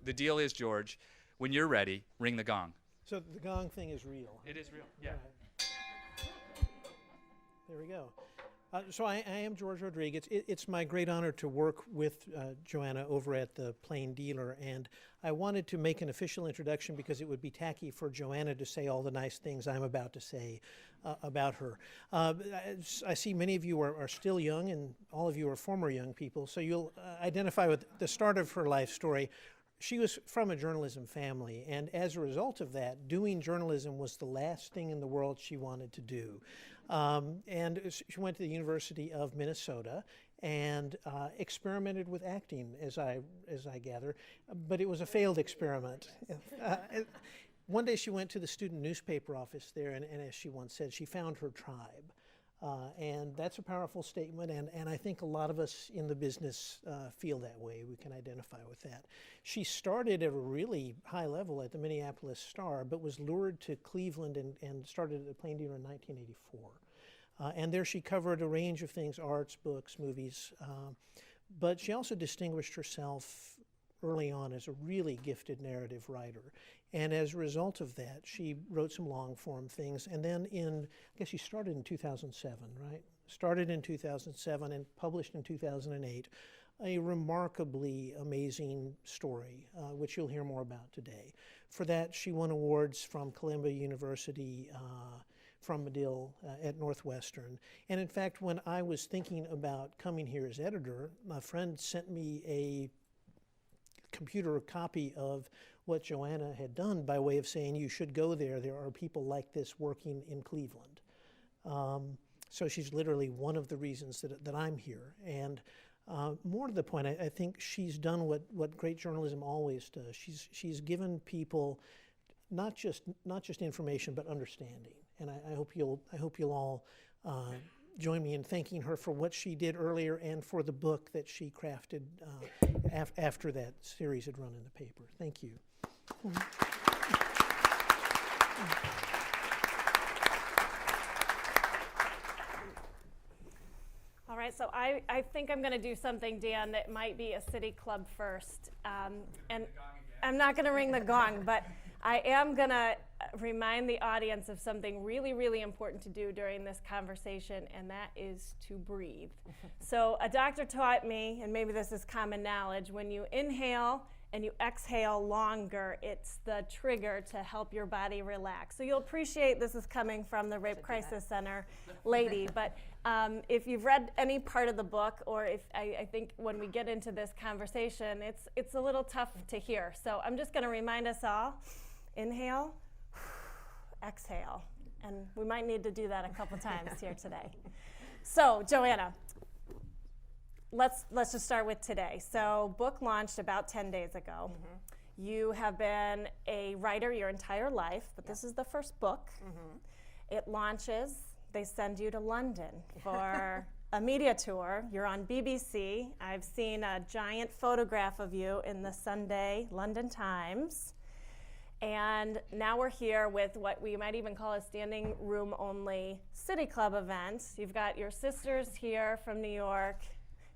the deal is, George, when you're ready, ring the gong. So the gong thing is real. It is real, yeah. Right. There we go. So I am George Rodriguez. It's my great honor to work with Joanna over at the Plain Dealer, and I wanted to make an official introduction because it would be tacky for Joanna to say all the nice things I'm about to say about her. I see many of you are still young, and all of you are former young people, so you'll identify with the start of her life story. She was from a journalism family, and as a result of that, doing journalism was the last thing in the world she wanted to do. And she went to the University of Minnesota and experimented with acting, as I gather, but it was a failed experiment. One day she went to the student newspaper office there, and as she once said, she found her tribe. And that's a powerful statement, and I think a lot of us in the business feel that way. We can identify with that. She started at a really high level at the Minneapolis Star, but was lured to Cleveland and started at the Plain Dealer in 1984. And there she covered a range of things, arts, books, movies, but she also distinguished herself early on as a really gifted narrative writer. And as a result of that, she wrote some long-form things. And then I guess she started in 2007, right? Started in 2007 and published in 2008, a remarkably amazing story, which you'll hear more about today. For that, she won awards from Columbia University, from Medill at Northwestern. And in fact, when I was thinking about coming here as editor, my friend sent me a computer copy of what Joanna had done by way of saying, you should go there. There are people like this working in Cleveland. So she's literally one of the reasons that I'm here. And more to the point, I think she's done what great journalism always does. She's given people not just information, but understanding. And I hope you'll all join me in thanking her for what she did earlier and for the book that she crafted after that series had run in the paper. Thank you. All right, so I think I'm going to do something, Dan, that might be a city club first. And I'm not going to ring the gong, but I am going to remind the audience of something really, really important to do during this conversation, and that is to breathe. So a doctor taught me, and maybe this is common knowledge, when you inhale and you exhale longer, it's the trigger to help your body relax. So you'll appreciate this is coming from the Rape Crisis Center lady, but if you've read any part of the book, or if I think when we get into this conversation, it's a little tough to hear. So I'm just gonna remind us all, inhale, exhale, and we might need to do that a couple times here today. So Joanna, let's just start with today. So book launched about 10 days ago. Mm-hmm. You have been a writer your entire life, but this is the first book. Mm-hmm. It launches, they send you to London for a media tour. You're on BBC. I've seen a giant photograph of you in the Sunday London Times. And now we're here with what we might even call a standing room only City Club event. You've got your sisters here from New York.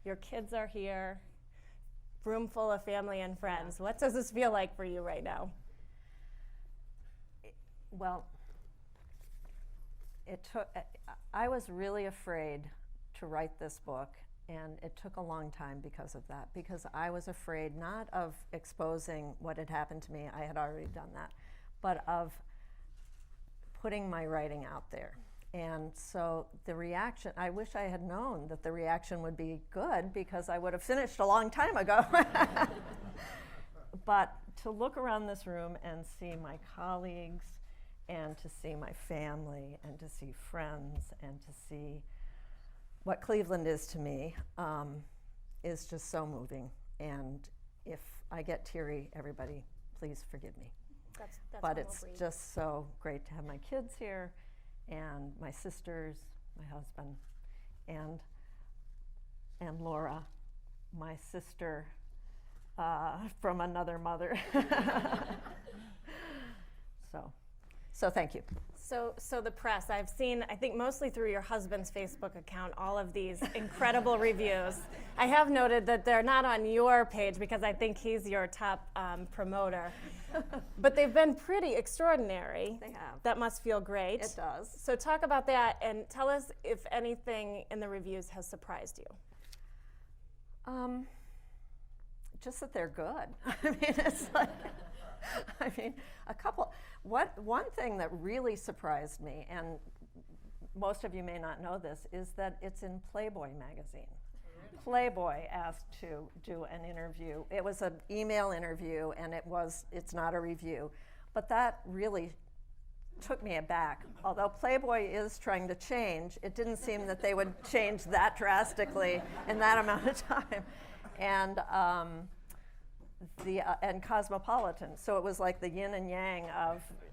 Your kids are here. Room full of family and friends. What does this feel like for you right now? Well, I was really afraid to write this book, and it took a long time because of that, because I was afraid not of exposing what had happened to me, I had already done that, but of putting my writing out there. And so the reaction, I wish I had known that the reaction would be good, because I would have finished a long time ago. But to look around this room and see my colleagues, and to see my family, and to see friends, and to see what Cleveland is to me, is just so moving. And if I get teary, everybody, please forgive me. That's but it's just so great to have my kids here, and my sisters, my husband, and Laura, my sister from another mother. So. So thank you. So the press, I've seen, I think mostly through your husband's Facebook account, all of these incredible reviews. I have noted that they're not on your page because I think he's your top promoter. But they've been pretty extraordinary. They have. That must feel great. It does. So talk about that and tell us if anything in the reviews has surprised you. Just that they're good. I mean, it's like, one thing that really surprised me, and most of you may not know this, is that it's in Playboy magazine. Playboy asked to do an interview. It was an email interview, and it's not a review. But that really took me aback. Although Playboy is trying to change, it didn't seem that they would change that drastically in that amount of time. And and Cosmopolitan. So it was like the yin and yang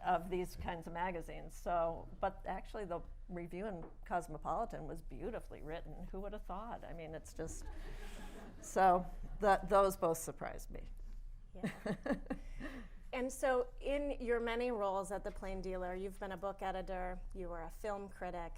of these kinds of magazines. So, but actually the review in Cosmopolitan was beautifully written. Who would have thought? I mean, it's just, so those both surprised me. Yeah. And so in your many roles at the Plain Dealer, you've been a book editor, you were a film critic.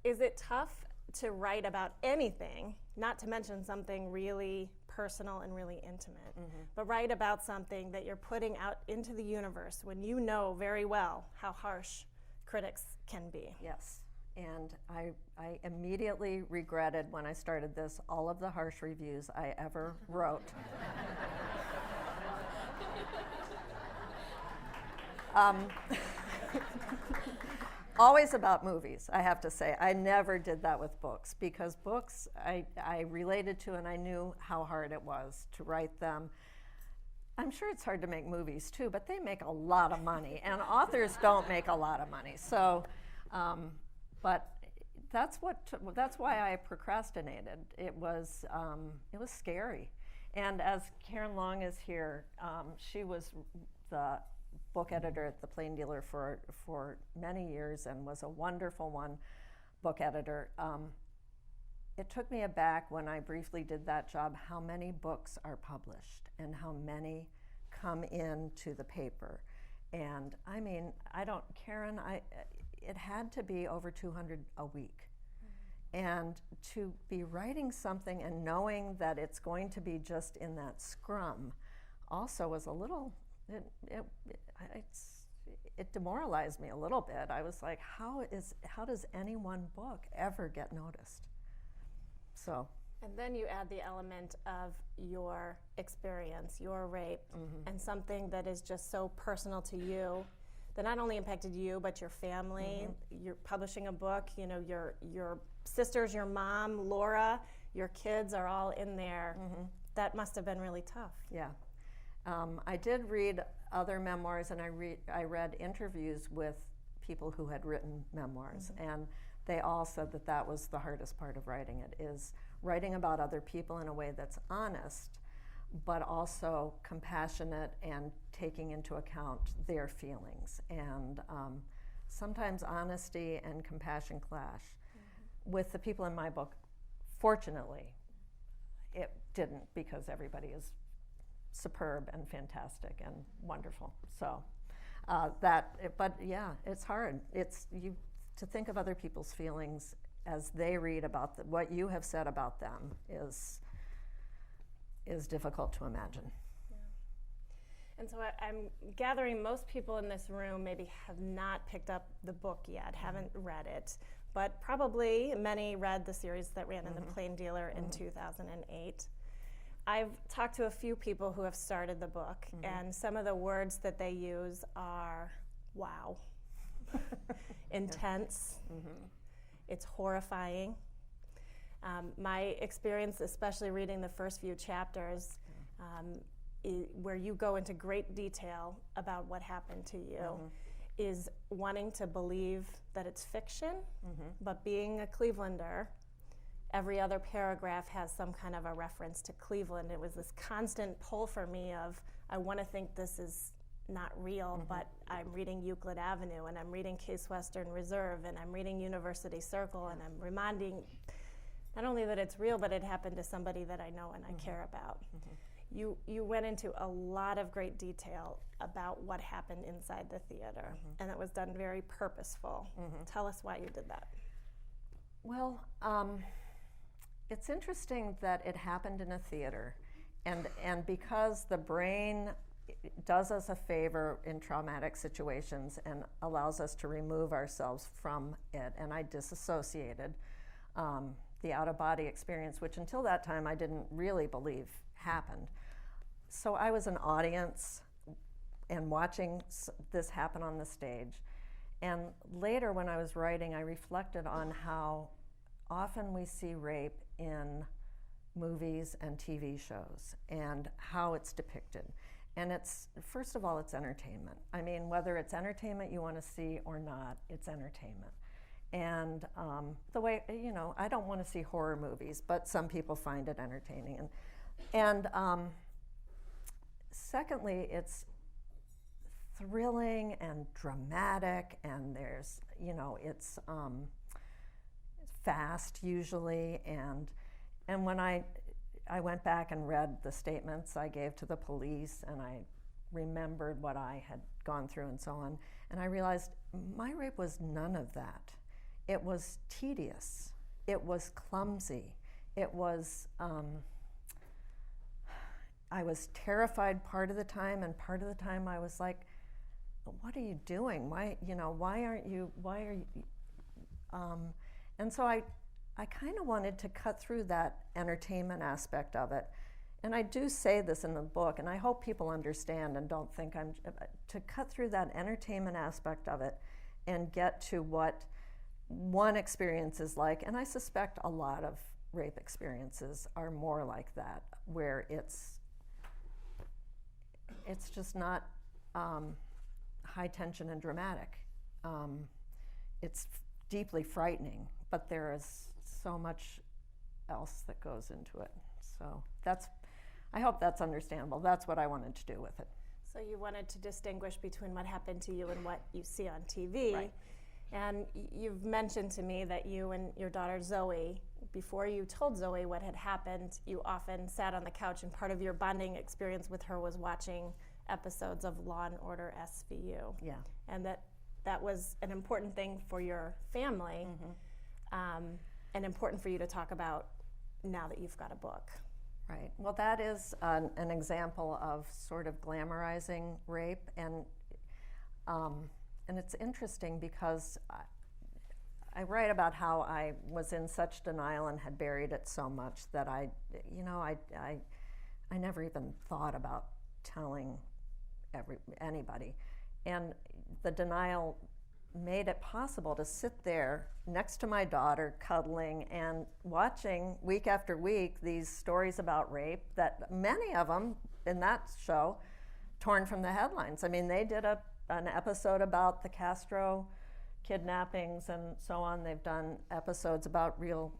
Is it tough to write about anything, not to mention something really personal and really intimate, but write about something that you're putting out into the universe when you know very well how harsh critics can be? Yes, and I immediately regretted when I started this all of the harsh reviews I ever wrote. Always about movies, I have to say. I never did that with books, because books I related to, and I knew how hard it was to write them. I'm sure it's hard to make movies too, but they make a lot of money, and authors don't make a lot of money. So, but that's why I procrastinated. It was scary. And as Karen Long is here, she was the book editor at the Plain Dealer for many years and was a wonderful book editor. It took me aback when I briefly did that job how many books are published and how many come into the paper. And I mean, Karen, it had to be over 200 a week. And to be writing something and knowing that it's going to be just in that scrum also was a little, it demoralized me a little bit. I was like, how does any one book ever get noticed? So. And then you add the element of your experience, your rape, and something that is just so personal to you, that not only impacted you, but your family. You're publishing a book, you know, your sisters, your mom, Laura, your kids are all in there. That must have been really tough. Yeah. I did read other memoirs, and I read interviews with people who had written memoirs, and they all said that was the hardest part of writing it, is writing about other people in a way that's honest, but also compassionate and taking into account their feelings. And sometimes honesty and compassion clash. With the people in my book, fortunately, it didn't, because everybody is superb and fantastic and wonderful. So but yeah, it's hard. To think of other people's feelings as they read about what you have said about them is difficult to imagine. Yeah. And so I'm gathering most people in this room maybe have not picked up the book yet, haven't read it, but probably many read the series that ran in the Plain Dealer in 2008. I've talked to a few people who have started the book, and some of the words that they use are, wow, intense, it's horrifying. My experience, especially reading the first few chapters, where you go into great detail about what happened to you, is wanting to believe that it's fiction, but being a Clevelander, every other paragraph has some kind of a reference to Cleveland. It was this constant pull for me of, I want to think this is not real, but I'm reading Euclid Avenue, and I'm reading Case Western Reserve, and I'm reading University Circle, and I'm reminding not only that it's real, but it happened to somebody that I know and I care about. you went into a lot of great detail about what happened inside the theater, and it was done very purposeful. Tell us why you did that. Well, it's interesting that it happened in a theater, and because the brain does us a favor in traumatic situations and allows us to remove ourselves from it, and I disassociated the out-of-body experience, which until that time I didn't really believe happened. So I was an audience and watching this happen on the stage. And later when I was writing, I reflected on how often we see rape in movies and TV shows and how it's depicted. And it's, first of all, it's entertainment. I mean, whether it's entertainment you want to see or not, it's entertainment. And the way, I don't want to see horror movies, but some people find it entertaining. And secondly, it's thrilling and dramatic, and there's, it's fast usually. And when I went back and read the statements I gave to the police, and I remembered what I had gone through and so on, and I realized my rape was none of that. It was tedious. It was clumsy. It was, I was terrified part of the time, and part of the time I was like, what are you doing? Why are you, and so I kind of wanted to cut through that entertainment aspect of it. And I do say this in the book, and I hope people understand and don't think to cut through that entertainment aspect of it and get to what one experience is like. And I suspect a lot of rape experiences are more like that, where it's just not high tension and dramatic. It's deeply frightening, but there is so much else that goes into it. So I hope that's understandable. That's what I wanted to do with it. So you wanted to distinguish between what happened to you and what you see on TV. Right. And you've mentioned to me that you and your daughter Zoe, before you told Zoe what had happened, you often sat on the couch, and part of your bonding experience with her was watching episodes of Law and Order SVU. Yeah. And that was an important thing for your family, and important for you to talk about now that you've got a book. Right. Well, that is an example of sort of glamorizing rape, and it's interesting because I write about how I was in such denial and had buried it so much that I never even thought about telling anybody, and the denial made it possible to sit there next to my daughter, cuddling and watching week after week these stories about rape, that many of them in that show torn from the headlines. I mean, they did an episode about the Castro kidnappings and so on. They've done episodes about real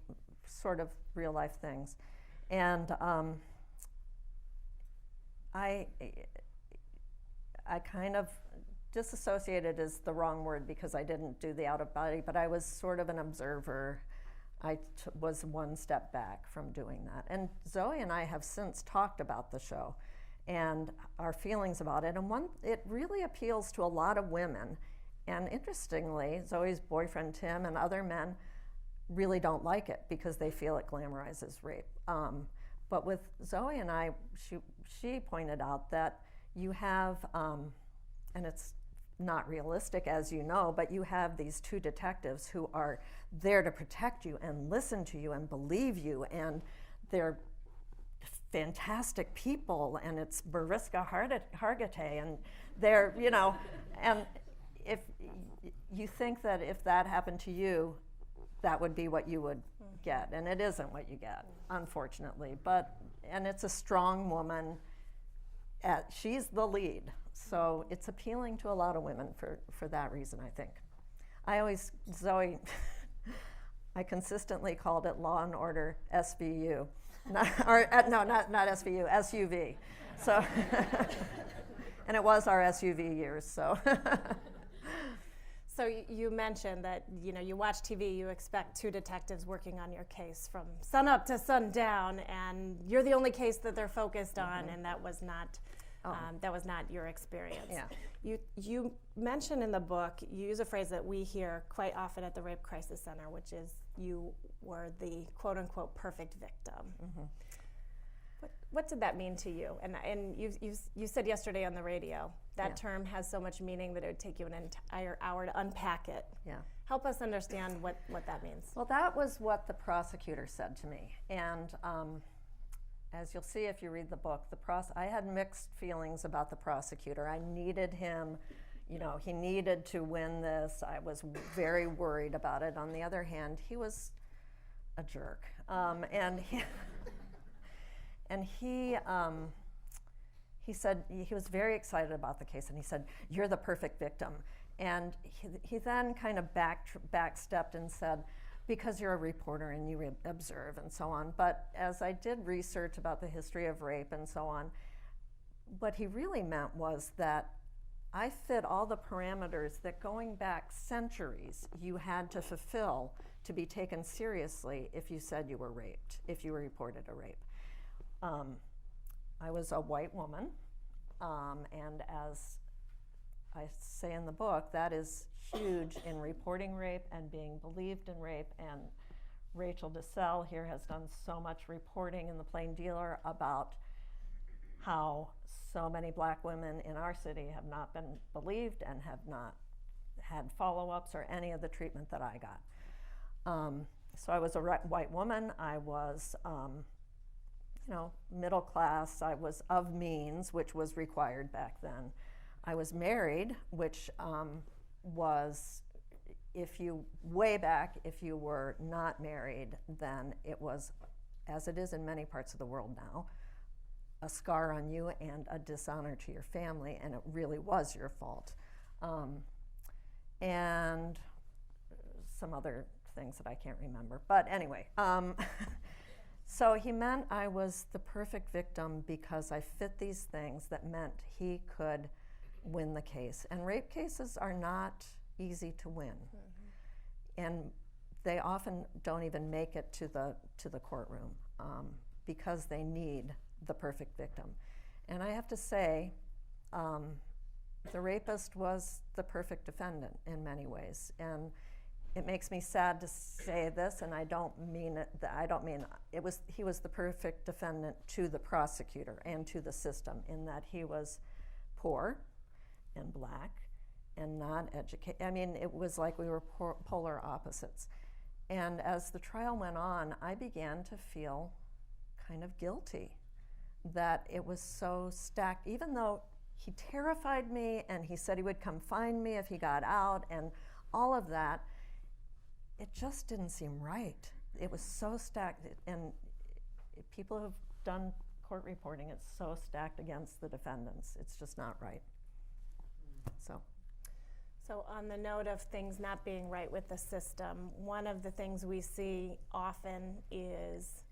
life things. And I kind of disassociated is the wrong word because I didn't do the out of body, but I was sort of an observer. I was one step back from doing that. And Zoe and I have since talked about the show and our feelings about it. And it really appeals to a lot of women. And interestingly, Zoe's boyfriend Tim and other men really don't like it because they feel it glamorizes rape. But with Zoe and I, she pointed out that you have, and it's not realistic, as you know, but you have these two detectives who are there to protect you and listen to you and believe you, and they're fantastic people, and it's Mariska Hargitay, and they're, and if you think that if that happened to you, that would be what you would get, and it isn't what you get, unfortunately. And it's a strong woman. She's the lead, so it's appealing to a lot of women for that reason, I think. Zoe, I consistently called it Law and Order SVU, not SVU, SUV. So, and it was our SUV years, so. So you mentioned that you watch TV, you expect two detectives working on your case from sun up to sundown, and you're the only case that they're focused on, and that was not your experience. Yeah. You mentioned in the book, you use a phrase that we hear quite often at the Rape Crisis Center, which is you were the quote unquote perfect victim. Mm-hmm. What did that mean to you? And you said yesterday on the radio that term has so much meaning that it would take you an entire hour to unpack it. Yeah. Help us understand what that means. Well, that was what the prosecutor said to me. And as you'll see if you read the book, I had mixed feelings about the prosecutor. I needed him, he needed to win this. I was very worried about it. On the other hand, he was a jerk. And he said he was very excited about the case, and he said, "You're the perfect victim." And he then kind of backstepped and said, "Because you're a reporter and you observe," and so on. But as I did research about the history of rape and so on, what he really meant was that I fit all the parameters that going back centuries you had to fulfill to be taken seriously if you said you were raped, if you reported a rape. I was a white woman, and as I say in the book, that is huge in reporting rape and being believed in rape. And Rachel DeSalle here has done so much reporting in the Plain Dealer about how so many black women in our city have not been believed and have not had follow-ups or any of the treatment that I got. So I was a white woman. I was middle class. I was of means, which was required back then. I was married, which was, way back, if you were not married, then it was, as it is in many parts of the world now, a scar on you and a dishonor to your family, and it really was your fault. And some other things that I can't remember. But anyway, so he meant I was the perfect victim because I fit these things that meant he could win the case. And rape cases are not easy to win. Mm-hmm. And they often don't even make it to the courtroom because they need the perfect victim. And I have to say, the rapist was the perfect defendant in many ways. And it makes me sad to say this, and I don't mean it. He was the perfect defendant to the prosecutor and to the system, in that he was poor and black and not educated. I mean, it was like we were polar opposites. And as the trial went on, I began to feel kind of guilty that it was so stacked, even though he terrified me and he said he would come find me if he got out and all of that. It just didn't seem right. It was so stacked, and people who've done court reporting, it's so stacked against the defendants. It's just not right. So on the note of things not being right with the system, one of the things we see often is,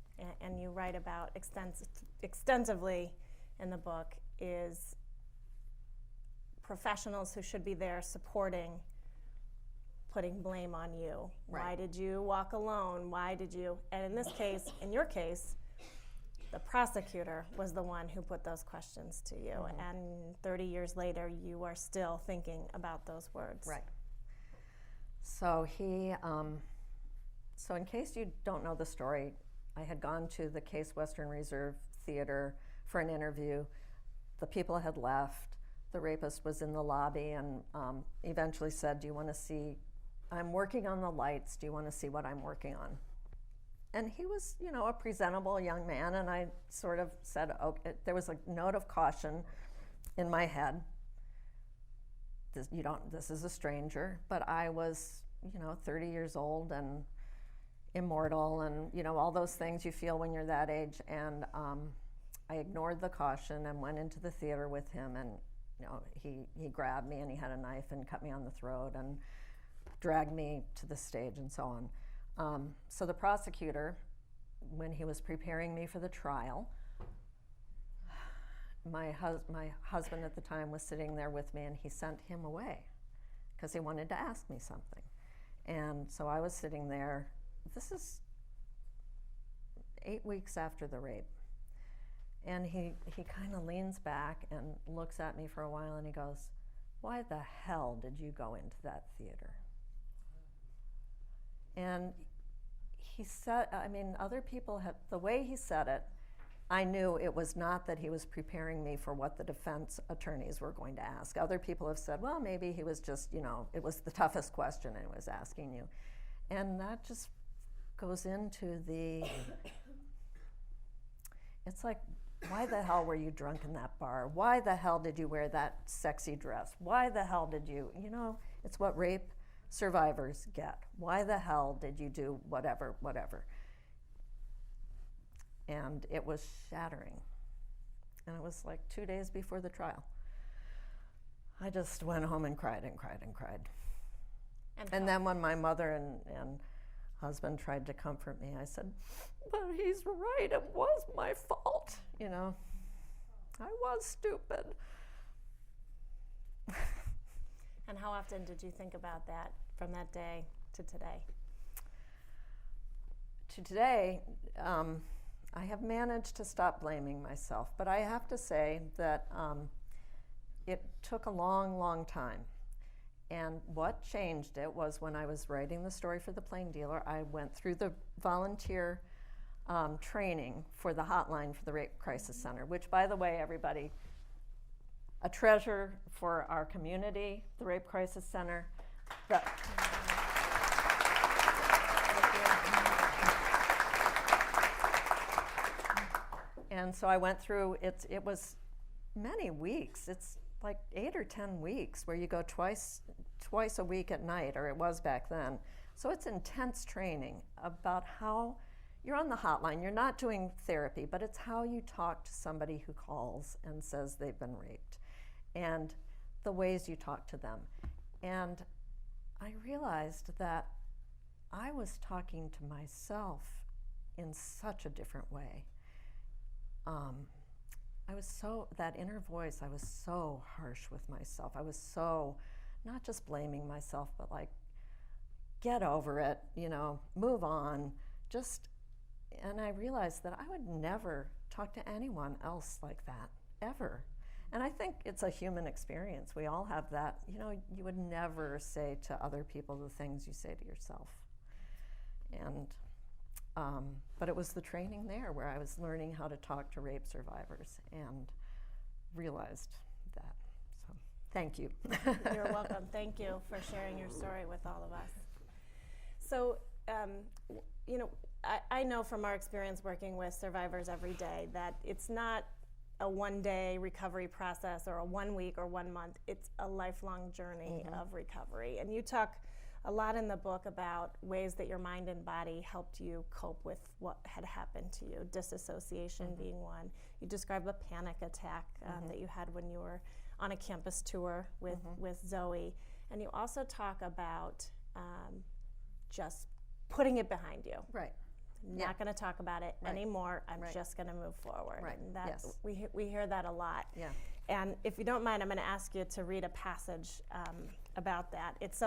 and you write about extensively in the book, is professionals who should be there supporting putting blame on you. Right. Why did you walk alone? Why did you? And in this case, in your case, the prosecutor was the one who put those questions to you. Mm-hmm. And 30 years later, you are still thinking about those words. Right. So so in case you don't know the story, I had gone to the Case Western Reserve Theater for an interview. The people had left. The rapist was in the lobby and eventually said, "Do you want to see? I'm working on the lights. Do you want to see what I'm working on?" And he was, a presentable young man, and I sort of said, okay. There was a note of caution in my head. This is a stranger, but I was, 30 years old and immortal and, all those things you feel when you're that age. And I ignored the caution and went into the theater with him, and, he grabbed me and he had a knife and cut me on the throat and dragged me to the stage and so on. So the prosecutor, when he was preparing me for the trial, my husband at the time was sitting there with me, and he sent him away because he wanted to ask me something. And so I was sitting there. This is 8 weeks after the rape. And he kind of leans back and looks at me for a while, and he goes, "Why the hell did you go into that theater?" And he said, I mean, other people have, the way he said it, I knew it was not that he was preparing me for what the defense attorneys were going to ask. Other people have said, well, maybe he was just, it was the toughest question and he was asking you. And that just goes into it's like, why the hell were you drunk in that bar? Why the hell did you wear that sexy dress? Why the hell did you, it's what rape survivors get. Why the hell did you do whatever? And it was shattering. And it was like 2 days before the trial. I just went home and cried and cried and cried. And then when my mother and husband tried to comfort me, I said, but he's right, it was my fault. I was stupid. And how often did you think about that from that day to today? To today, I have managed to stop blaming myself, but I have to say that it took a long, long time. And what changed it was when I was writing the story for The Plain Dealer, I went through the volunteer training for the hotline for the Rape Crisis Center, which, by the way, everybody, a treasure for our community, the Rape Crisis Center. And so I went through, it was many weeks. It's like 8 or 10 weeks where you go twice a week at night, or it was back then. So it's intense training about how you're on the hotline. You're not doing therapy, but it's how you talk to somebody who calls and says they've been raped, and the ways you talk to them. And I realized that I was talking to myself in such a different way. That inner voice, I was so harsh with myself. I was so, not just blaming myself, but like, get over it, move on, and I realized that I would never talk to anyone else like that, ever. And I think it's a human experience. We all have that, you would never say to other people the things you say to yourself. And but it was the training there where I was learning how to talk to rape survivors and realized that. So, thank you. You're welcome. Thank you for sharing your story with all of us. So, I know from our experience working with survivors every day that it's not a one-day recovery process or a 1 week or 1 month. It's a lifelong journey of recovery. And you talk a lot in the book about ways that your mind and body helped you cope with what had happened to you, disassociation being one. You describe a panic attack that you had when you were on a campus tour with Zoe. And you also talk about just putting it behind you. Right. Not going to talk about it anymore. I'm just going to move forward. Right. And that, yes. we hear that a lot. Yeah. And if you don't mind, I'm going to ask you to read a passage about that. It's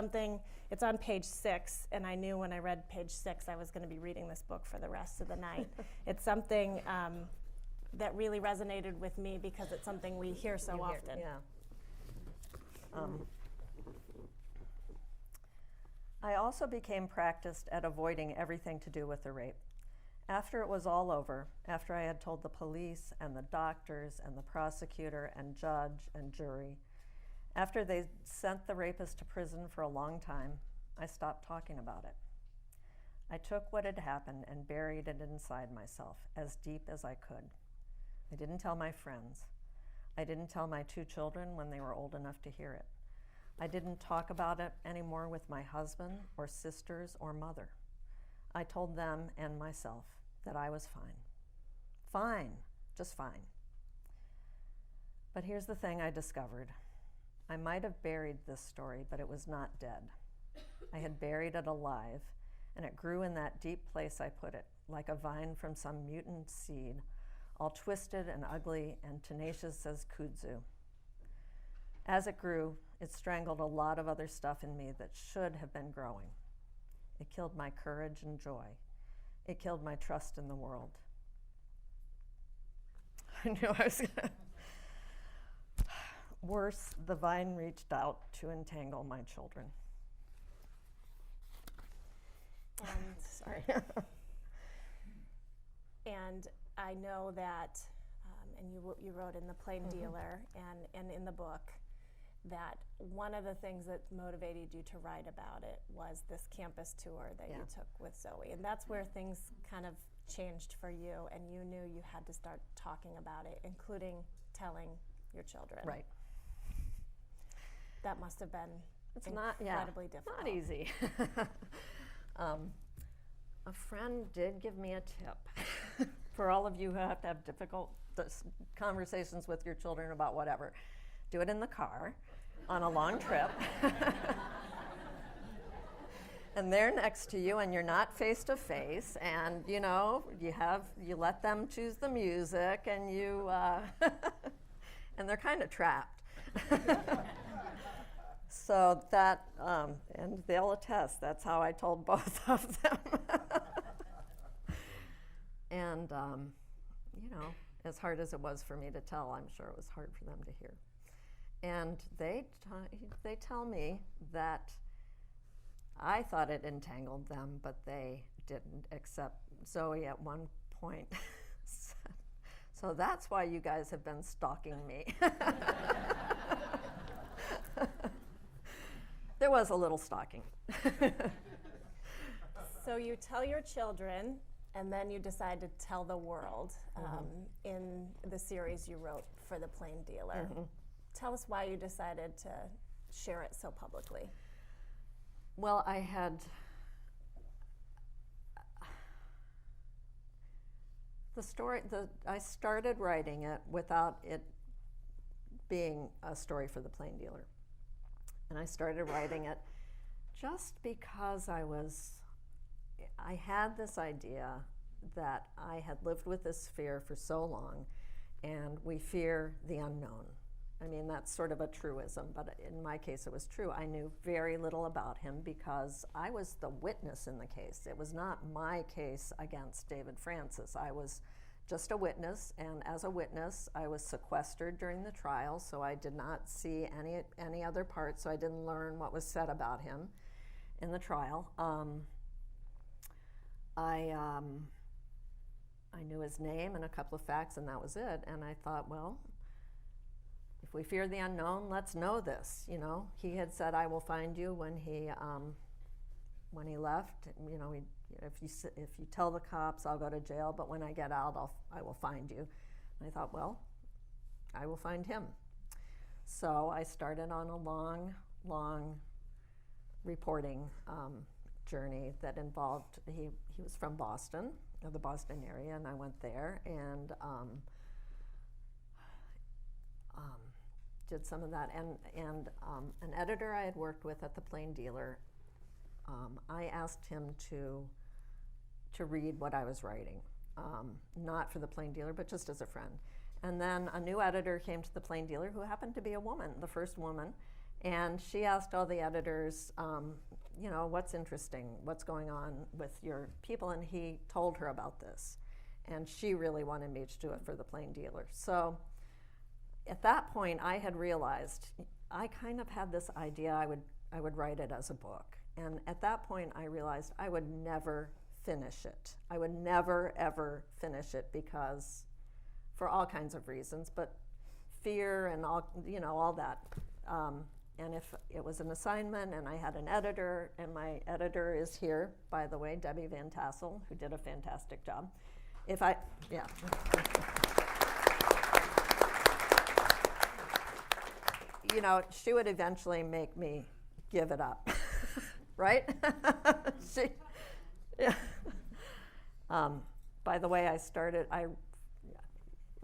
on page 6, and I knew when I read page 6 I was going to be reading this book for the rest of the night. It's something that really resonated with me because it's something we hear so often. I also became practiced at avoiding everything to do with the rape. After it was all over, after I had told the police and the doctors and the prosecutor and judge and jury, after they sent the rapist to prison for a long time, I stopped talking about it. I took what had happened and buried it inside myself as deep as I could. I didn't tell my friends. I didn't tell my 2 children when they were old enough to hear it. I didn't talk about it anymore with my husband or sisters or mother. I told them and myself that I was fine. Fine, just fine. But here's the thing I discovered. I might have buried this story, but it was not dead. I had buried it alive, and it grew in that deep place I put it, like a vine from some mutant seed, all twisted and ugly and tenacious as kudzu. As it grew, It strangled a lot of other stuff in me that should have been growing. It killed my courage and joy. It killed my trust in the world. I knew I was gonna. Worse, the vine reached out to entangle my children. Sorry. And I know that, and you wrote in The Plain Dealer and in the book, that one of the things that motivated you to write about it was this campus tour that you took with Zoe. And that's where things kind of changed for you, and you knew you had to start talking about it, including telling your children. Right. That must have been incredibly difficult. Not easy. A friend did give me a tip for all of you who have to have difficult conversations with your children about whatever. Do it in the car on a long trip. And they're next to you and you're not face to face, and you let them choose the music, and you and they're kind of trapped. So that, and they'll attest, that's how I told both of them. And, as hard as it was for me to tell, I'm sure it was hard for them to hear. And they tell me that I thought it entangled them, but they didn't, except Zoe at one point said, "So that's why you guys have been stalking me." There was a little stalking. So you tell your children, and then you decide to tell the world in the series you wrote for The Plain Dealer. Tell us why you decided to share it so publicly. Well, I started writing it without it being a story for The Plain Dealer. And I started writing it just because I had this idea that I had lived with this fear for so long, and we fear the unknown. I mean, that's sort of a truism, but in my case it was true. I knew very little about him because I was the witness in the case. It was not my case against David Francis. I was just a witness, and as a witness, I was sequestered during the trial, so I did not see any other parts, so I didn't learn what was said about him in the trial. I knew his name and a couple of facts, and that was it. And I thought, well, if we fear the unknown, let's know this. He had said, "I will find you" when he left. If you tell the cops, I'll go to jail, but when I get out, I will find you. And I thought, well, I will find him. So I started on a long reporting journey that involved, he was from Boston, or the Boston area, and I went there and did some of that. And an editor I had worked with at The Plain Dealer, I asked him to read what I was writing, not for The Plain Dealer, but just as a friend. And then a new editor came to The Plain Dealer who happened to be a woman, the first woman, and she asked all the editors, what's interesting, what's going on with your people, and he told her about this. And she really wanted me to do it for The Plain Dealer. So at that point, I had realized, I kind of had this idea I would write it as a book. And at that point, I realized I would never finish it. I would never, ever finish it because, for all kinds of reasons, but fear and all that. And if it was an assignment and I had an editor, and my editor is here, by the way, Debbie Van Tassel, who did a fantastic job. She would eventually make me give it up, right? By the way,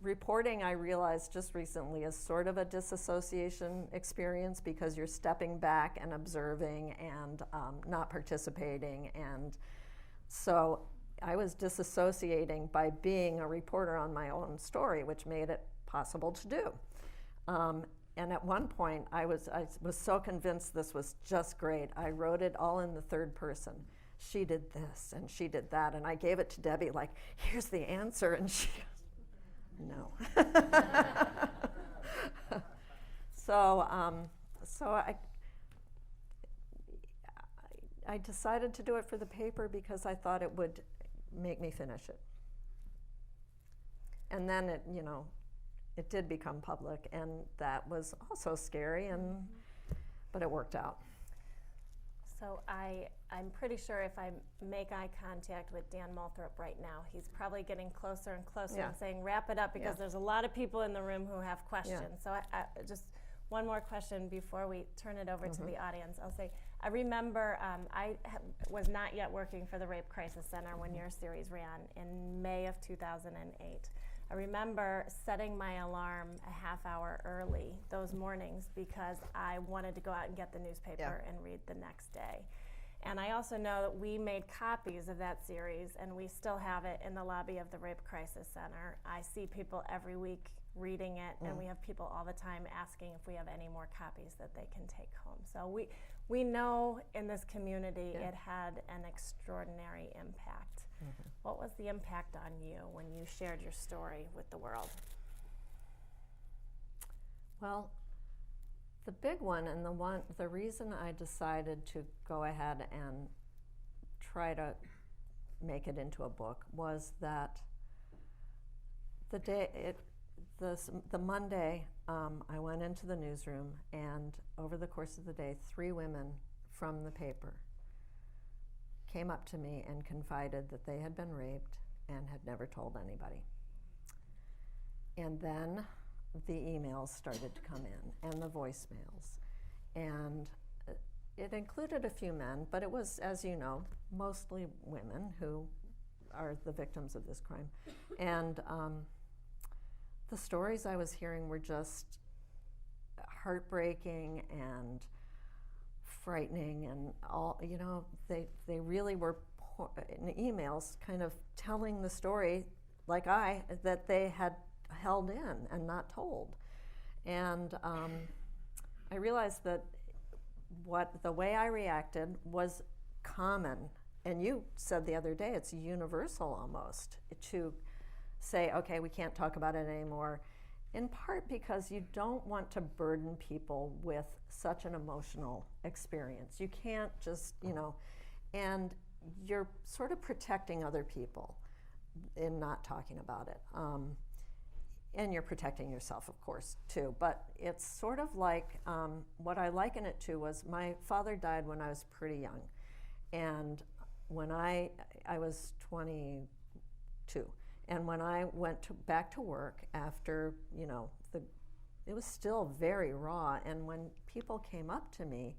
reporting, I realized just recently, is sort of a disassociation experience because you're stepping back and observing and not participating. And so I was disassociating by being a reporter on my own story, which made it possible to do. And at one point, I was so convinced this was just great. I wrote it all in the third person. She did this and she did that, and I gave it to Debbie like, here's the answer, and she goes, no. So I decided to do it for the paper because I thought it would make me finish it. And then it did become public, and that was also scary, but it worked out. So I'm pretty sure if I make eye contact with Dan Moulthrop right now, he's probably getting closer and closer and saying, wrap it up, because there's a lot of people in the room who have questions. So I just one more question before we turn it over to the audience. I'll say, I remember I was not yet working for the Rape Crisis Center when your series ran in May of 2008. I remember setting my alarm a half hour early those mornings because I wanted to go out and get the newspaper and read the next day. And I also know that we made copies of that series, and we still have it in the lobby of the Rape Crisis Center. I see people every week reading it, and we have people all the time asking if we have any more copies that they can take home. So we know in this community it had an extraordinary impact. What was the impact on you when you shared your story with the world? Well, the big one, and the reason I decided to go ahead and try to make it into a book was that the Monday I went into the newsroom, and over the course of the day, 3 women from the paper came up to me and confided that they had been raped and had never told anybody. And then the emails started to come in, and the voicemails. And it included a few men, but it was, as you know, mostly women who are the victims of this crime. And the stories I was hearing were just heartbreaking and frightening, and all, they really were in emails kind of telling the story like that they had held in and not told. And I realized that the way I reacted was common, and you said the other day it's universal almost, to say, okay, we can't talk about it anymore, in part because you don't want to burden people with such an emotional experience. You can't just, and you're sort of protecting other people in not talking about it. And you're protecting yourself, of course, too. But it's sort of like, what I liken it to was, my father died when I was pretty young. And when I was 22. And when I went back to work after, it was still very raw. And when people came up to me,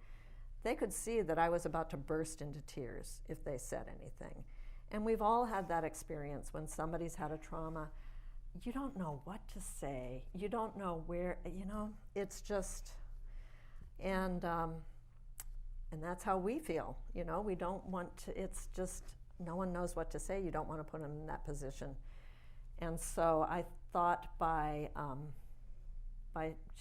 they could see that I was about to burst into tears if they said anything. And we've all had that experience when somebody's had a trauma. You don't know what to say. You don't know where, it's just, and that's how we feel. We don't want to, it's just, no one knows what to say. You don't want to put them in that position. And so I thought by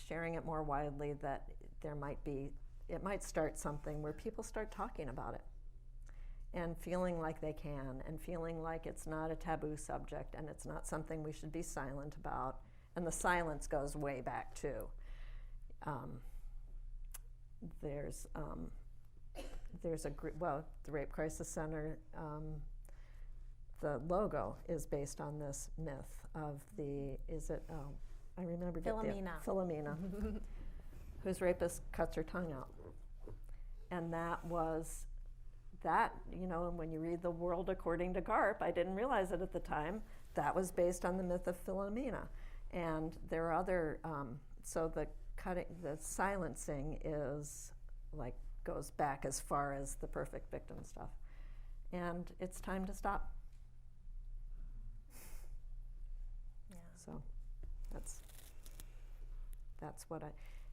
sharing it more widely that it might start something where people start talking about it and feeling like they can, and feeling like it's not a taboo subject and it's not something we should be silent about. And the silence goes way back too. There's a group, the Rape Crisis Center, the logo is based on this myth of I remember Philomena, whose rapist cuts her tongue out. And that was and when you read The World According to Garp, I didn't realize it at the time, that was based on the myth of Philomena. And there are other, so the silencing goes back as far as the perfect victim stuff. And it's time to stop. Yeah. So that's what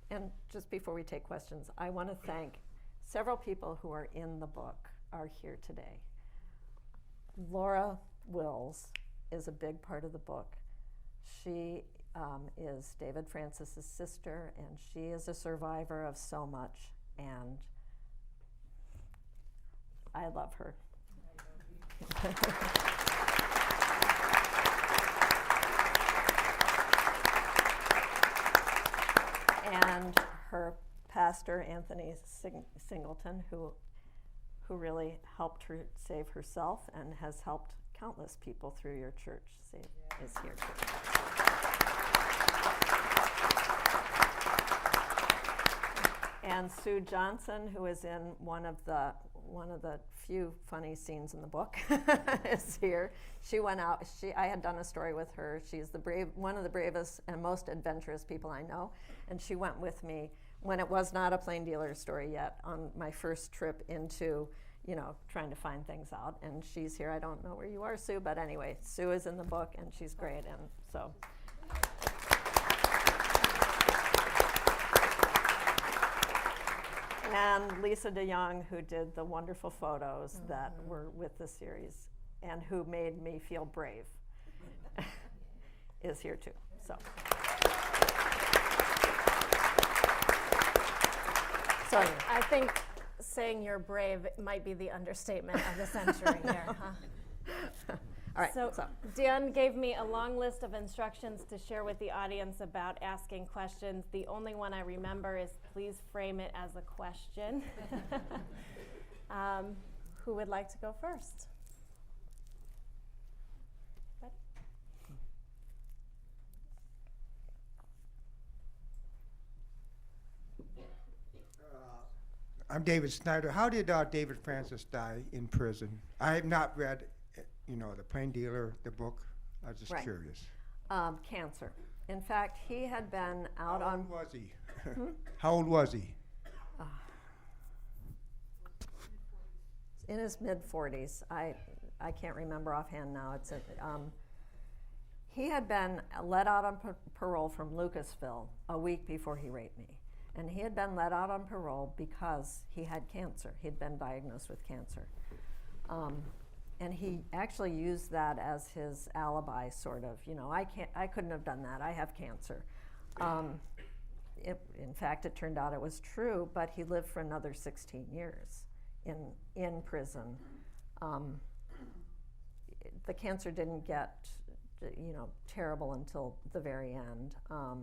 and just before we take questions, I want to thank several people who are in the book are here today. Laura Wills is a big part of the book. She is David Francis's sister, and she is a survivor of so much, and I love her. And her pastor, Anthony Singleton, who really helped her save herself and has helped countless people through your church, is here too. And Sue Johnson, who is in one of the few funny scenes in the book, is here. She went out. I had done a story with her. She's one of the bravest and most adventurous people I know, and she went with me when it was not a plain dealer story yet on my first trip into, trying to find things out. And she's here. I don't know where you are, Sue, but anyway, Sue is in the book, and she's great, and so. And Lisa DeYoung, who did the wonderful photos that were with the series and who made me feel brave, is here too. So I think saying you're brave might be the understatement of the century there, huh? All right. So Dan gave me a long list of instructions to share with the audience about asking questions. The only one I remember is please frame it as a question. Who would like to go first? Betty? I'm David Snyder. How did David Francis die in prison? I have not read the Plain Dealer, the book. I was just Right. curious. Cancer. In fact, he had been out How on. old was he? How old was he? In his mid-40s. I can't remember offhand now. He had been let out on parole from Lucasville a week before he raped me. And he had been let out on parole because he had cancer. He'd been diagnosed with cancer. And he actually used that as his alibi, sort of. I couldn't have done that. I have cancer. In fact, it turned out it was true, but he lived for another 16 years in prison. The cancer didn't get, terrible until the very end. I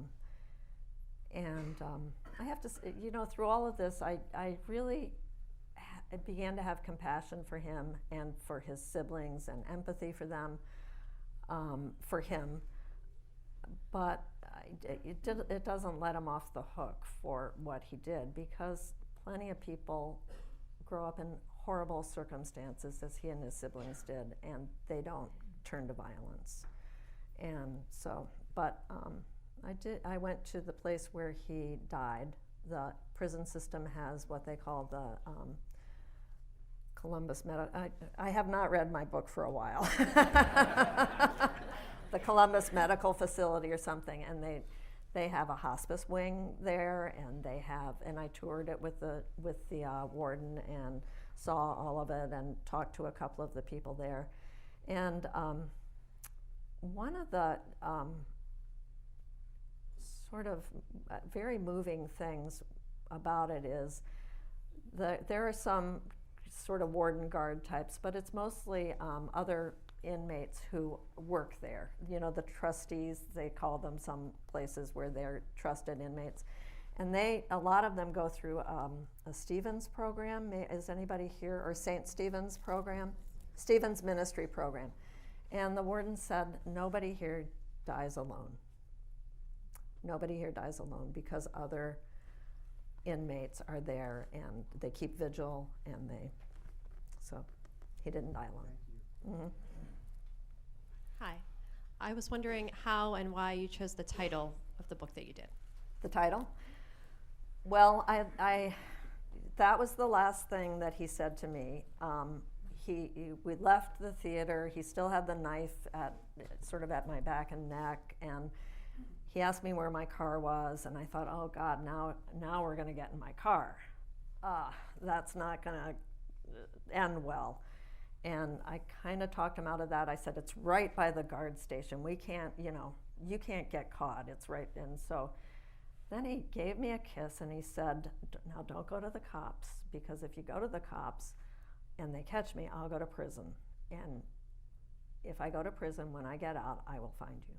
have to say, through all of this, I really began to have compassion for him and for his siblings and empathy for them, for him. But it doesn't let him off the hook for what he did, because plenty of people grow up in horrible circumstances, as he and his siblings did, and they don't turn to violence. And so, but I went to the place where he died. The prison system has what they call the Columbus Medical. I have not read my book for a while. The Columbus Medical Facility or something, and they have a hospice wing there, and I toured it with the warden and saw all of it and talked to a couple of the people there, and one of the sort of very moving things about it is there are some sort of warden guard types, but it's mostly other inmates who work there. The trustees, they call them, some places where they're trusted inmates. And a lot of them go through a Stevens program. Is anybody here? Or St. Stephen's program? Stevens Ministry program. And the warden said, nobody here dies alone. Nobody here dies alone, because other inmates are there and they keep vigil, and so he didn't die alone. Mm-hmm. Hi. I was wondering how and why you chose the title of the book that you did. The title? Well, that was the last thing that he said to me. We left the theater. He still had the knife sort of at my back and neck, and he asked me where my car was, and I thought, oh God, now we're going to get in my car. That's not going to end well. And I kind of talked him out of that. I said, it's right by the guard station. We can't, you can't get caught. It's right. And so then he gave me a kiss and he said, now don't go to the cops, because if you go to the cops and they catch me, I'll go to prison. And if I go to prison, when I get out, I will find you.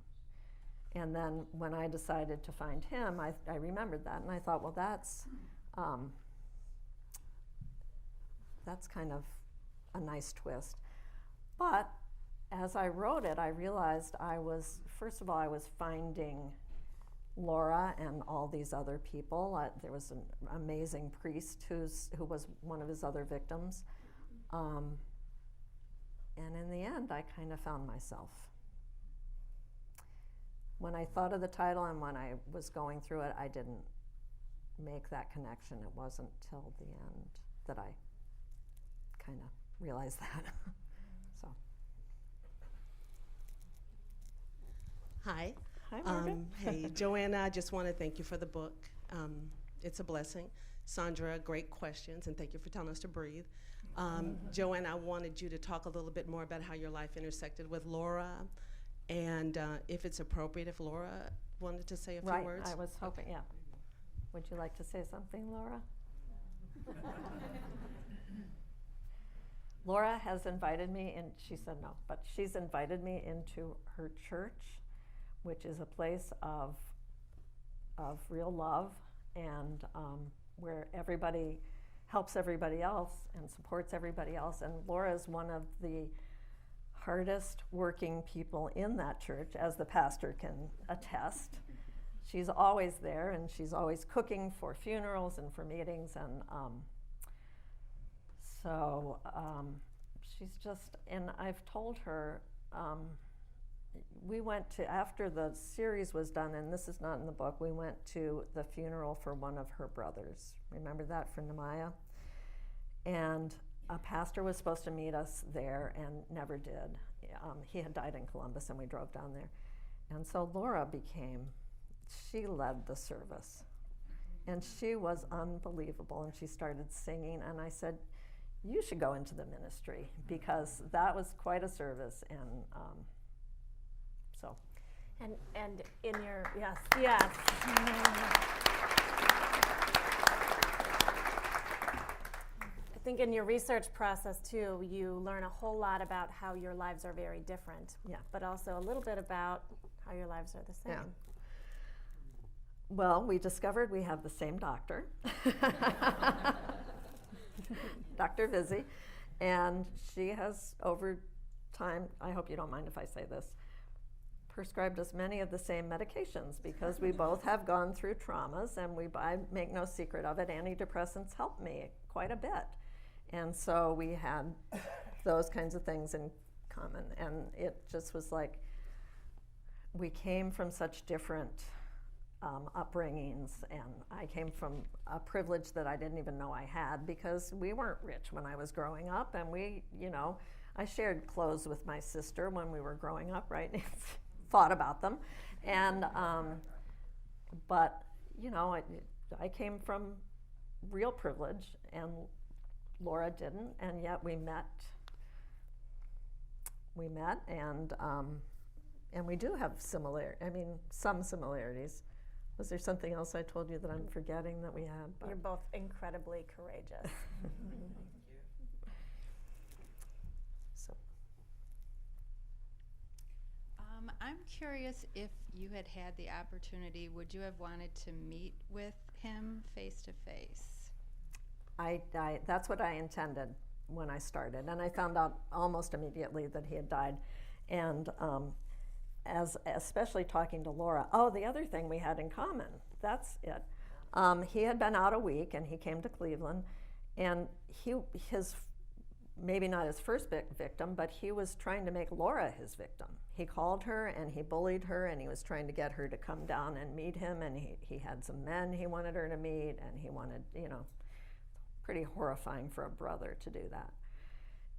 And then when I decided to find him, I remembered that, and I thought, well, that's kind of a nice twist. But as I wrote it, I realized first of all, I was finding Laura and all these other people. There was an amazing priest who was one of his other victims. And in the end, I kind of found myself. When I thought of the title and when I was going through it, I didn't make that connection. It wasn't till the end that I kind of realized that. So. Hi. Hi, Margaret. Hey, Joanna, I just want to thank you for the book. It's a blessing. Sondra, great questions, and thank you for telling us to breathe. Joanna, I wanted you to talk a little bit more about how your life intersected with Laura, and if it's appropriate, if Laura wanted to say a few words. Right, I was hoping, yeah. Would you like to say something, Laura? Laura has invited me, and she said no, but she's invited me into her church, which is a place of real love, and where everybody helps everybody else and supports everybody else. And Laura is one of the hardest working people in that church, as the pastor can attest. She's always there, and she's always cooking for funerals and for meetings, and she's just, and I've told her, we went to, after the series was done, and this is not in the book, we went to the funeral for one of her brothers. Remember that, for Nehemiah? And a pastor was supposed to meet us there and never did. He had died in Columbus, and we drove down there. And so Laura she led the service. And she was unbelievable, and she started singing, and I said, you should go into the ministry, because that was quite a service. And so. And in your, yes. I think in your research process too, you learn a whole lot about how your lives are very different. Yeah. But also a little bit about how your lives are the same. Yeah. Well, we discovered we have the same doctor, Dr. Vizzi, and she has, over time, I hope you don't mind if I say this, prescribed us many of the same medications, because we both have gone through traumas, and I make no secret of it, antidepressants helped me quite a bit. And so we had those kinds of things in common, and it just was like, we came from such different upbringings, and I came from a privilege that I didn't even know I had, because we weren't rich when I was growing up, and I shared clothes with my sister when we were growing up, right? Thought about them, and but I came from real privilege, and Laura didn't, and yet we met, and we do have some similarities. Was there something else I told you that I'm forgetting that we had? You're both incredibly courageous. So. I'm curious, if you had the opportunity, would you have wanted to meet with him face to face? That's what I intended when I started, and I found out almost immediately that he had died. And especially talking to Laura, the other thing we had in common, that's it. He had been out a week, and he came to Cleveland, and his maybe not his first victim, but he was trying to make Laura his victim. He called her, and he bullied her, and he was trying to get her to come down and meet him, and he had some men he wanted her to meet, and he wanted, pretty horrifying for a brother to do that.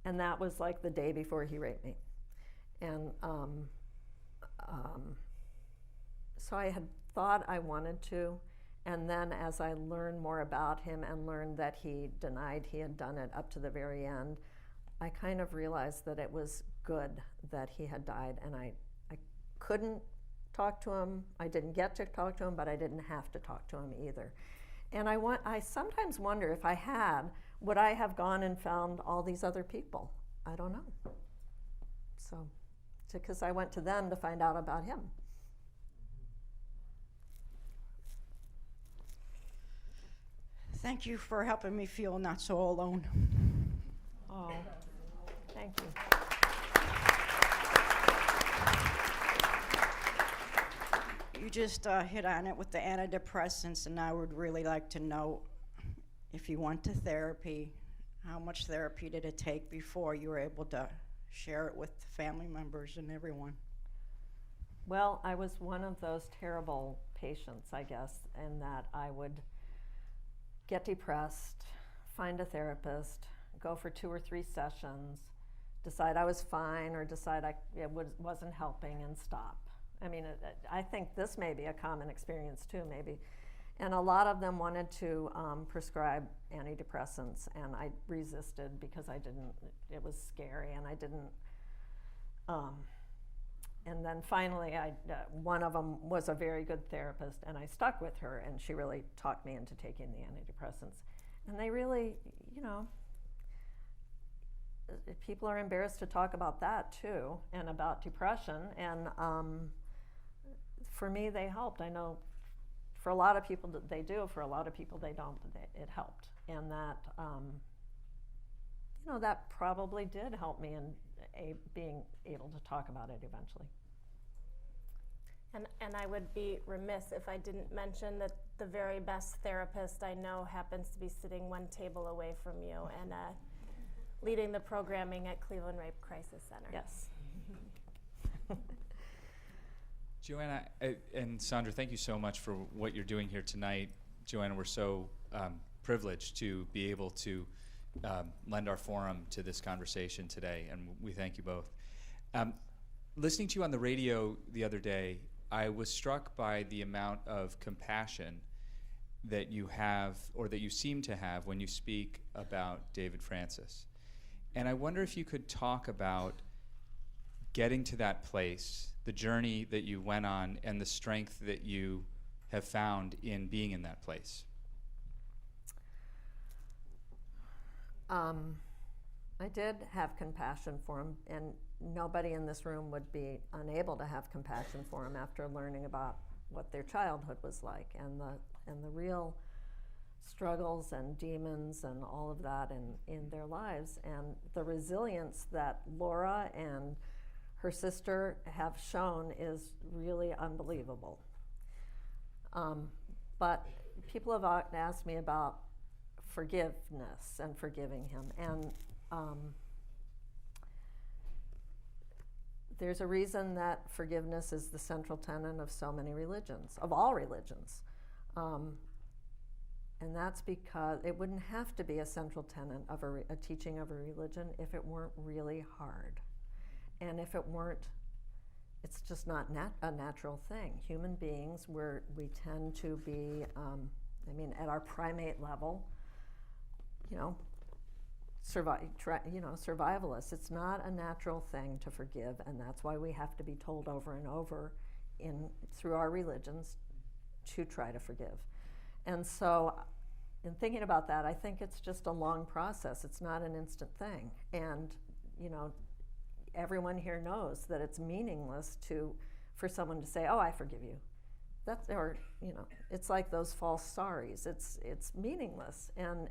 And that was like the day before he raped me. And so I had thought I wanted to, and then as I learned more about him and learned that he denied he had done it up to the very end, I kind of realized that it was good that he had died, and I couldn't talk to him. I didn't get to talk to him, but I didn't have to talk to him either. And I sometimes wonder if I had, would I have gone and found all these other people? I don't know. So, because I went to them to find out about him. Thank you for helping me feel not so alone. Oh, thank you. You just hit on it with the antidepressants, and I would really like to know, if you went to therapy, how much therapy did it take before you were able to share it with family members and everyone? Well, I was one of those terrible patients, I guess, in that I would get depressed, find a therapist, go for 2 or 3 sessions, decide I was fine or decide it wasn't helping and stop. I mean, I think this may be a common experience too, maybe. And a lot of them wanted to prescribe antidepressants, and I resisted because it was scary, and I didn't. And then finally, one of them was a very good therapist, and I stuck with her, and she really talked me into taking the antidepressants. And they really, people are embarrassed to talk about that too, and about depression, and for me, they helped. I know for a lot of people they do, for a lot of people they don't, but it helped. And that, that probably did help me in being able to talk about it eventually. And I would be remiss if I didn't mention that the very best therapist I know happens to be sitting one table away from you and leading the programming at Cleveland Rape Crisis Center. Yes. Joanna and Sondra, thank you so much for what you're doing here tonight. Joanna, we're so privileged to be able to lend our forum to this conversation today, and we thank you both. Listening to you on the radio the other day, I was struck by the amount of compassion that you have, or that you seem to have, when you speak about David Francis. And I wonder if you could talk about getting to that place, the journey that you went on, and the strength that you have found in being in that place. I did have compassion for him, and nobody in this room would be unable to have compassion for him after learning about what their childhood was like, and the real struggles and demons and all of that in their lives, and the resilience that Laura and her sister have shown is really unbelievable. But people have asked me about forgiveness and forgiving him, and there's a reason that forgiveness is the central tenet of so many religions, of all religions. And that's because it wouldn't have to be a central tenet of a teaching of a religion if it weren't really hard. And if it weren't, it's just not a natural thing. Human beings, we tend to be, at our primate level, survivalists. It's not a natural thing to forgive, and that's why we have to be told over and over through our religions to try to forgive. And so in thinking about that, I think it's just a long process. It's not an instant thing. And, everyone here knows that it's meaningless for someone to say, "Oh, I forgive you." It's like those false sorries. It's meaningless. And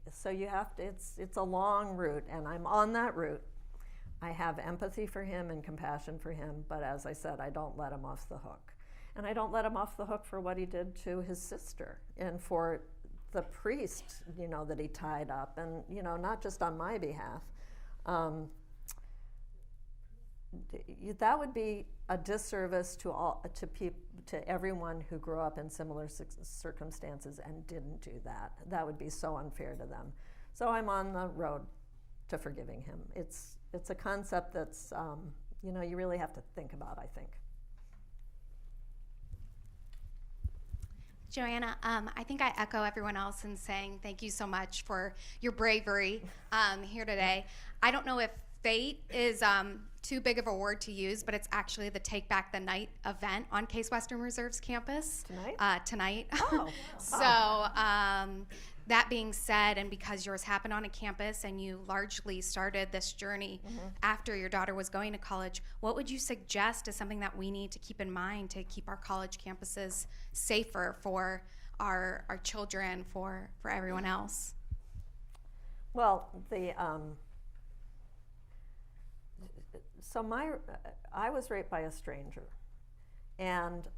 so you have to, it's a long route, and I'm on that route. I have empathy for him and compassion for him, but as I said, I don't let him off the hook. And I don't let him off the hook for what he did to his sister, and for the priest, that he tied up, and, not just on my behalf. That would be a disservice to everyone who grew up in similar circumstances and didn't do that. That would be so unfair to them. So I'm on the road to forgiving him. It's a concept that's you really have to think about, I think. Joanna, I think I echo everyone else in saying thank you so much for your bravery here today. I don't know if fate is too big of a word to use, but it's actually the Take Back the Night event on Case Western Reserve's campus. Tonight? Tonight. Oh. So that being said, and because yours happened on a campus and you largely started this journey after your daughter was going to college, what would you suggest as something that we need to keep in mind to keep our college campuses safer for our children, for everyone else? Well, I was raped by a stranger, and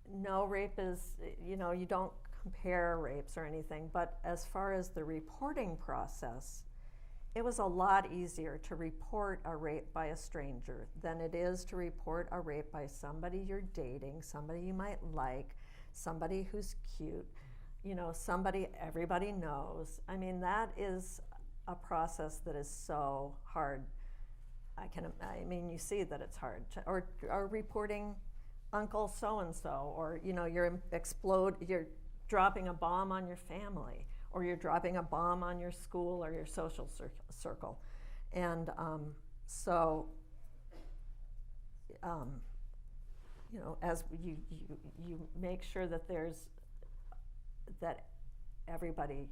no, rape is, you don't compare rapes or anything, but as far as the reporting process, it was a lot easier to report a rape by a stranger than it is to report a rape by somebody you're dating, somebody you might like, somebody who's cute, somebody everybody knows. I mean, that is a process that is so hard. You see that it's hard or reporting Uncle so-and-so, or you're dropping a bomb on your family, or you're dropping a bomb on your school or your social circle. And as you make sure that that everybody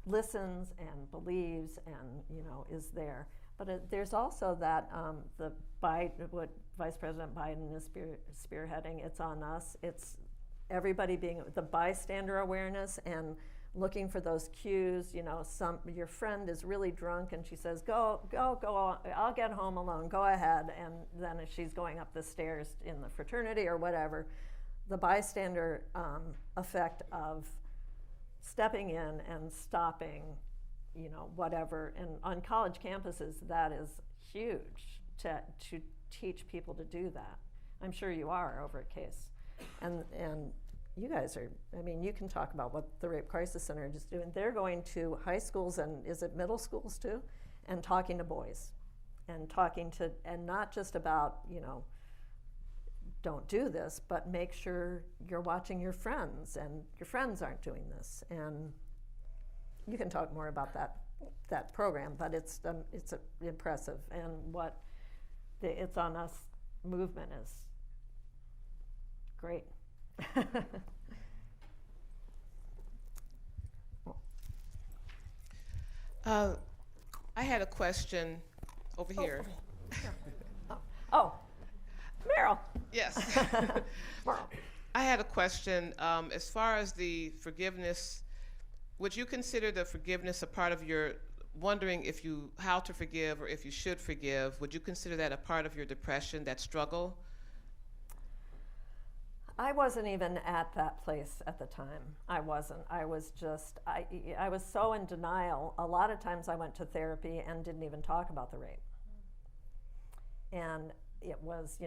listens and believes and is there. But there's also that what Vice President Biden is spearheading. It's on us. It's everybody being the bystander awareness and looking for those cues. Your friend is really drunk and she says, "Go! I'll get home alone. Go ahead." And then if she's going up the stairs in the fraternity or whatever, the bystander effect of stepping in and stopping, whatever. And on college campuses, that is huge to teach people to do that. I'm sure you are over at Case. And you guys are, you can talk about what the Rape Crisis Center is doing. They're going to high schools and is it middle schools too? And talking to boys and and not just about, don't do this, but make sure you're watching your friends and your friends aren't doing this. And you can talk more about that program, but it's impressive. And what the It's On Us movement is great. I had a question over here. Oh, Meryl. Yes. Meryl. I had a question. As far as the forgiveness, would you consider the forgiveness a part of your wondering how to forgive or if you should forgive? Would you consider that a part of your depression, that struggle? I wasn't even at that place at the time. I wasn't. I was so in denial. A lot of times I went to therapy and didn't even talk about the rape. And it was,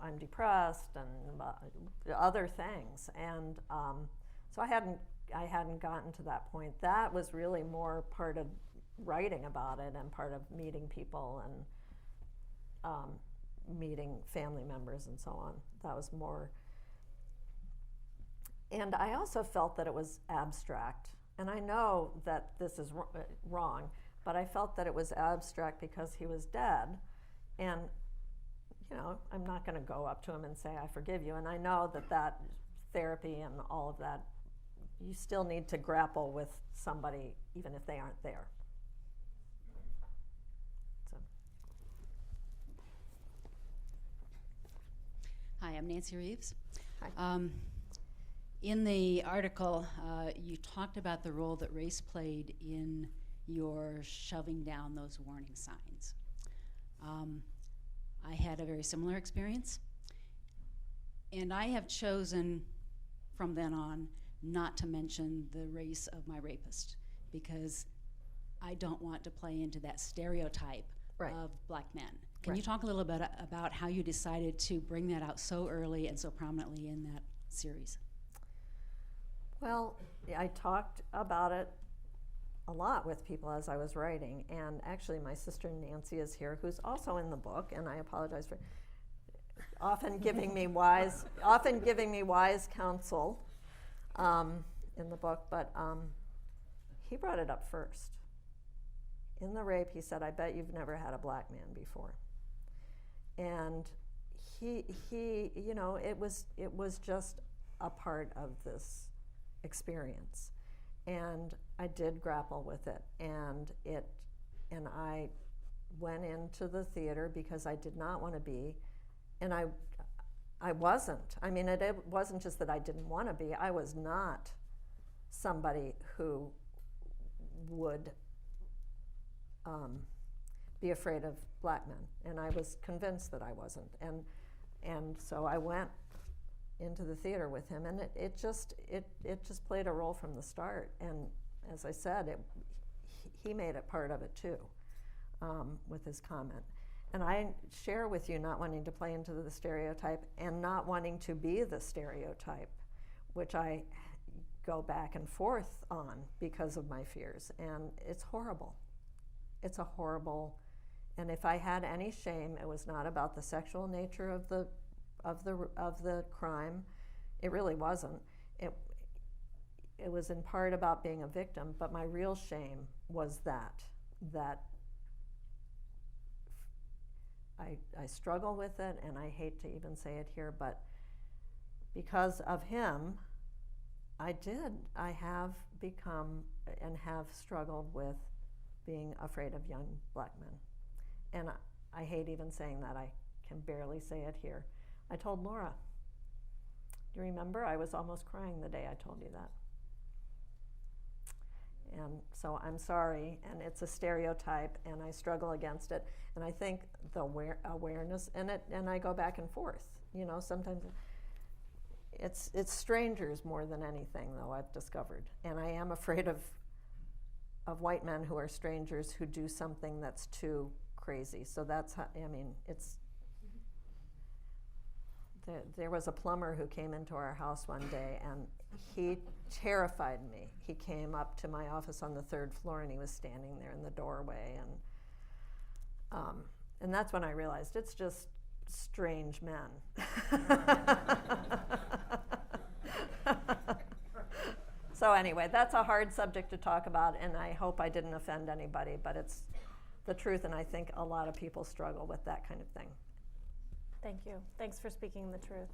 I'm depressed and other things. And so I hadn't gotten to that point. That was really more part of writing about it and part of meeting people and meeting family members and so on. That was more. And I also felt that it was abstract. And I know that this is wrong, but I felt that it was abstract because he was dead. And, I'm not going to go up to him and say, "I forgive you." And I know that therapy and all of that, you still need to grapple with somebody even if they aren't there. So. Hi, I'm Nancy Reeves. Hi. In the article, you talked about the role that race played in your shoving down those warning signs. I had a very similar experience, and I have chosen from then on not to mention the race of my rapist because I don't want to play into that stereotype of black men. Can you talk a little bit about how you decided to bring that out so early and so prominently in that series? Well, I talked about it a lot with people as I was writing, and actually my sister Nancy is here, who's also in the book, and I apologize for often giving me wise counsel in the book, but he brought it up first. in the rape, he said, "I bet you've never had a black man before." And he you know, it was just a part of this experience. And I did grapple with it, and I went into the theater because I did not want to be, and I wasn't. I mean, it wasn't just that I didn't want to be. I was not somebody who would be afraid of black men, and I was convinced that I wasn't. And so I went into the theater with him, and it just played a role from the start. And as I said, he made it part of it too, with his comment. And I share with you not wanting to play into the stereotype and not wanting to be the stereotype, which I go back and forth on because of my fears. And it's horrible. It's a horrible, and if I had any shame, it was not about the sexual nature of the crime. It really wasn't. It was in part about being a victim, but my real shame was that I struggle with it, and I hate to even say it here, but because of him, I have become and have struggled with being afraid of young black men. And I hate even saying that. I can barely say it here. I told Laura, do you remember? I was almost crying the day I told you that. And so I'm sorry, and it's a stereotype, and I struggle against it. And I think the awareness in it, and I go back and forth. You know, sometimes it's strangers more than anything, though, I've discovered. And I am afraid of white men who are strangers who do something that's too crazy. So that's how, I mean, there was a plumber who came into our house one day, and he terrified me. He came up to my office on the 3rd floor, and he was standing there in the doorway, and that's when I realized it's just strange men. So anyway, that's a hard subject to talk about, and I hope I didn't offend anybody, but it's the truth, and I think a lot of people struggle with that kind of thing. Thank you. Thanks for speaking the truth.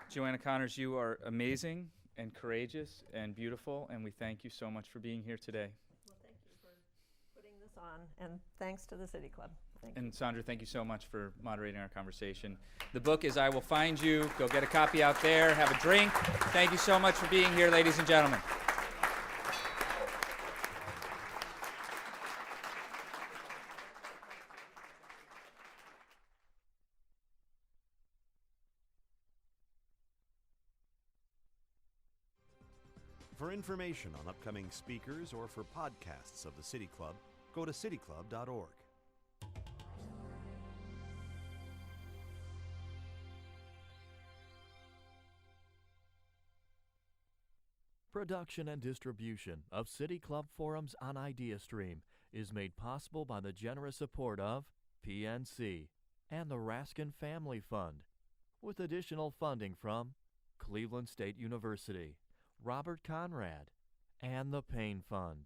Joanna Connors, you are amazing and courageous and beautiful, and we thank you so much for being here today. Well, thank you for putting this on, and thanks to the City Club. Thank you. And Sondra, thank you so much for moderating our conversation. The book is I Will Find You. Go get a copy out there. Have a drink. Thank you so much for being here, ladies and gentlemen. For information on upcoming speakers or for podcasts of the City Club, go to cityclub.org. Production and distribution of City Club Forums on IdeaStream is made possible by the generous support of PNC and the Raskin Family Fund, with additional funding from Cleveland State University, Robert Conrad, and the Payne Fund.